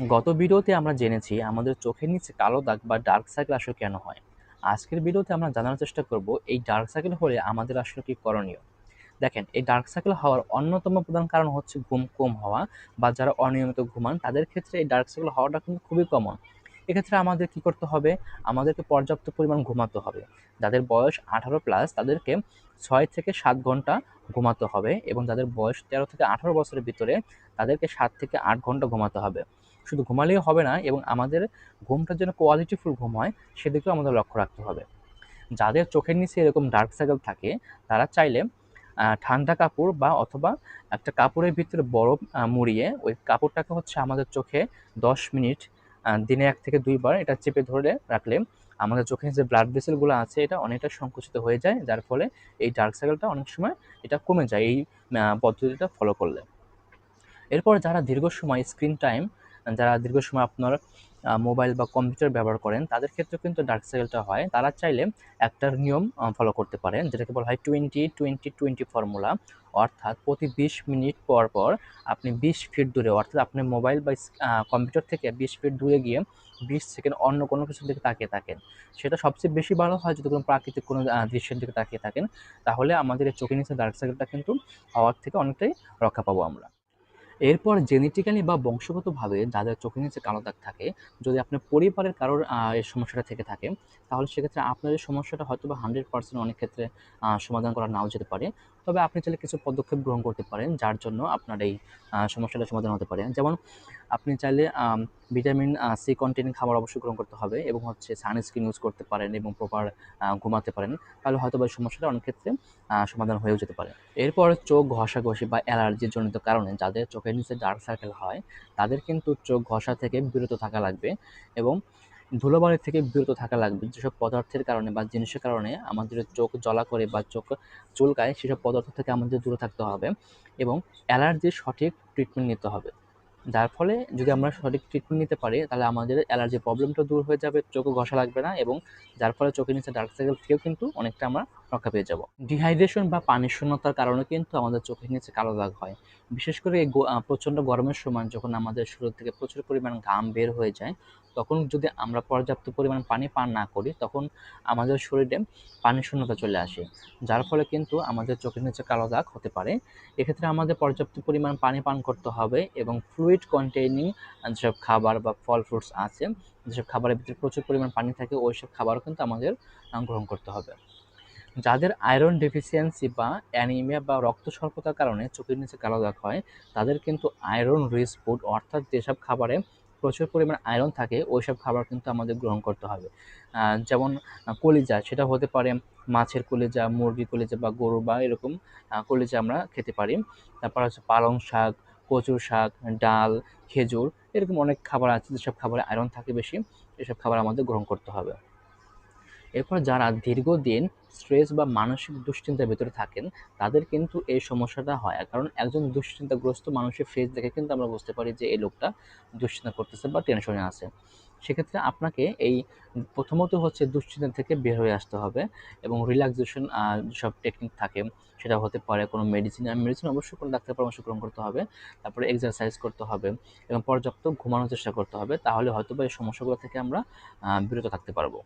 গত ভিডিওতে আমরা জেনেছি আমাদের চোখের নিচে কালো দাগ বা ডার্ক সার্কেল আসলে কেন হয়। আজকের ভিডিওতে আমরা জানার চেষ্টা করব এই ডার্ক সার্কেল হলে আমাদের আসলে কি করণীয়। দেখেন, এই ডার্ক সার্কেল হওয়ার অন্যতম প্রধান কারণ হচ্ছে ঘুম কম হওয়া, বা যারা অনিয়মিত ঘুমান তাদের ক্ষেত্রে এই ডার্ক সার্কেল হওয়াটা কিন্তু খুবই কমন। এক্ষেত্রে আমাদের কি করতে হবে? আমাদেরকে পর্যাপ্ত পরিমাণ ঘুমাতে হবে। যাদের বয়স 18+ তাদেরকে 6 থেকে 7 ঘন্টা ঘুমাতে হবে, এবং যাদের বয়স 13 থেকে 18 বছরের ভিতরে তাদেরকে 7 থেকে 8 ঘন্টা ঘুমাতে হবে। শুধু ঘুমালেই হবে না, এবং আমাদের ঘুমটা যেন কোয়ালিটিফুল ঘুম হয় সেদিকেও আমাদের লক্ষ্য রাখতে হবে। যাদের চোখের নিচে এরকম ডার্ক সার্কেল থাকে তারা চাইলে ঠান্ডা কাপড় বা অথবা একটা কাপড়ের ভিতরে বরফ মুড়িয়ে ওই কাপড়টাকে হচ্ছে আমাদের চোখে 10 মিনিট দিনে 1 থেকে 2 বার এটা চেপে ধরে রাখলে আমাদের চোখের যে ব্লাড ভেসেলগুলো আছে এটা অনেকটা সংকুচিত হয়ে যায়, যার ফলে এই ডার্ক সার্কেলটা অনেক সময় এটা কমে যায় এই পদ্ধতিটা ফলো করলে। এরপর যারা দীর্ঘ সময় স্ক্রিন টাইম, যারা দীর্ঘ সময় আপনার মোবাইল বা কম্পিউটার ব্যবহার করেন তাদের ক্ষেত্রে কিন্তু ডার্ক সার্কেলটা হয়। তারা চাইলে একটা নিয়ম ফলো করতে পারেন, যেটাকে বলা হয় 20-20-20 ফর্মুলা। অর্থাৎ প্রতি 20 মিনিট পর পর আপনি 20 ফিট দূরে, অর্থাৎ আপনি মোবাইল বা কম্পিউটার থেকে 20 ফিট দূরে গিয়ে 20 সেকেন্ড অন্য কোনো কিছুর দিকে তাকিয়ে থাকেন। সেটা সবচেয়ে বেশি ভালো হয় যদি কোনো প্রাকৃতিক কোনো দৃশ্যের দিকে তাকিয়ে থাকেন। তাহলে আমাদের এই চোখের নিচে ডার্ক সার্কেলটা কিন্তু হওয়ার থেকে অনেকটাই রক্ষা পাবো আমরা। এরপর জেনেটিক্যালি বা বংশগতভাবে যাদের চোখের নিচে কালো দাগ থাকে, যদি আপনার পরিবারের কারোর এই সমস্যাটা থেকে থাকে, তাহলে সেক্ষেত্রে আপনার এই সমস্যাটা হয়তোবা 100% অনেক ক্ষেত্রে সমাধান করা নাও যেতে পারে। তবে আপনি চাইলে কিছু পদক্ষেপ গ্রহণ করতে পারেন, যার জন্য আপনার এই সমস্যাটার সমাধান হতে পারে। যেমন আপনি চাইলে ভিটামিন সি কন্টেইনিং খাবার অবশ্যই গ্রহণ করতে হবে, এবং হচ্ছে সানস্ক্রিন ইউজ করতে পারেন, এবং প্রপার ঘুমাতে পারেন। তাহলে হয়তোবা এই সমস্যাটা অনেক ক্ষেত্রে সমাধান হয়েও যেতে পারে। এরপর চোখ ঘষাঘষি বা অ্যালার্জি জনিত কারণে যাদের চোখের নিচে ডার্ক সার্কেল হয় তাদের কিন্তু চোখ ঘষা থেকে বিরত থাকা লাগবে, এবং ধুলোবালি থেকে বিরত থাকা লাগবে। যেসব পদার্থের কারণে বা জিনিসের কারণে আমাদের চোখ জ্বলা করে বা চোখ চুলকায় সেসব পদার্থ থেকে আমাদের দূরে থাকতে হবে, এবং অ্যালার্জির সঠিক ট্রিটমেন্ট নিতে হবে। যার ফলে যদি আমরা সঠিক ট্রিটমেন্ট নিতে পারি তাহলে আমাদের অ্যালার্জি প্রবলেমটা দূর হয়ে যাবে, চোখও ঘষা লাগবে না, এবং যার ফলে চোখের নিচে ডার্ক সার্কেল থেকেও কিন্তু অনেকটা আমরা রক্ষা পেয়ে যাব। ডিহাইড্রেশন বা পানি শূন্যতার কারণে কিন্তু আমাদের চোখের নিচে কালো দাগ হয়। বিশেষ করে এই প্রচণ্ড গরমের সময় যখন আমাদের শরীর থেকে প্রচুর পরিমাণ ঘাম বের হয়ে যায়, তখন যদি আমরা পর্যাপ্ত পরিমাণ পানি পান না করি তখন আমাদের শরীরে পানি শূন্যতা চলে আসে, যার ফলে কিন্তু আমাদের চোখের নিচে কালো দাগ হতে পারে। এক্ষেত্রে আমাদের পর্যাপ্ত পরিমাণ পানি পান করতে হবে, এবং ফ্লুইড কন্টেইনিং যেসব খাবার বা ফল ফ্রুটস আছে, যেসব খাবারের ভিতরে প্রচুর পরিমাণ পানি থাকে ওইসব খাবারও কিন্তু আমাদের গ্রহণ করতে হবে। যাদের আয়রন ডেফিসিয়েন্সি বা অ্যানিমিয়া বা রক্ত স্বল্পতার কারণে চোখের নিচে কালো দাগ হয়, তাদের কিন্তু আয়রন রিচ ফুড, অর্থাৎ যেসব খাবারে প্রচুর পরিমাণ আয়রন থাকে ওইসব খাবার কিন্তু আমাদের গ্রহণ করতে হবে। যেমন কলিজা, সেটা হতে পারে মাছের কলিজা, মুরগির কলিজা বা গরু বা এরকম কলিজা আমরা খেতে পারি। তারপর হচ্ছে পালং শাক, কচুর শাক, ডাল, খেজুর, এরকম অনেক খাবার আছে যেসব খাবারে আয়রন থাকে বেশি, এসব খাবার আমাদের গ্রহণ করতে হবে। এরপর যারা দীর্ঘদিন স্ট্রেস বা মানসিক দুশ্চিন্তার ভেতরে থাকেন তাদের কিন্তু এই সমস্যাটা হয়, কারণ একজন দুশ্চিন্তাগ্রস্ত মানুষের ফেস দেখে কিন্তু আমরা বুঝতে পারি যে এই লোকটা দুশ্চিন্তা করতেছে বা টেনশনে আছে। সেক্ষেত্রে আপনাকে এই প্রথমত হচ্ছে দুশ্চিন্তা থেকে বের হয়ে আসতে হবে, এবং রিল্যাক্সেশন যেসব টেকনিক থাকে, সেটা হতে পারে কোনো মেডিসিন, মেডিসিন অবশ্যই কোনো ডাক্তার পরামর্শ গ্রহণ করতে হবে। তারপরে এক্সারসাইজ করতে হবে, এবং পর্যাপ্ত ঘুমানোর চেষ্টা করতে হবে, তাহলে হয়তো বা এই সমস্যাগুলো থেকে আমরা বিরত থাকতে পারবো।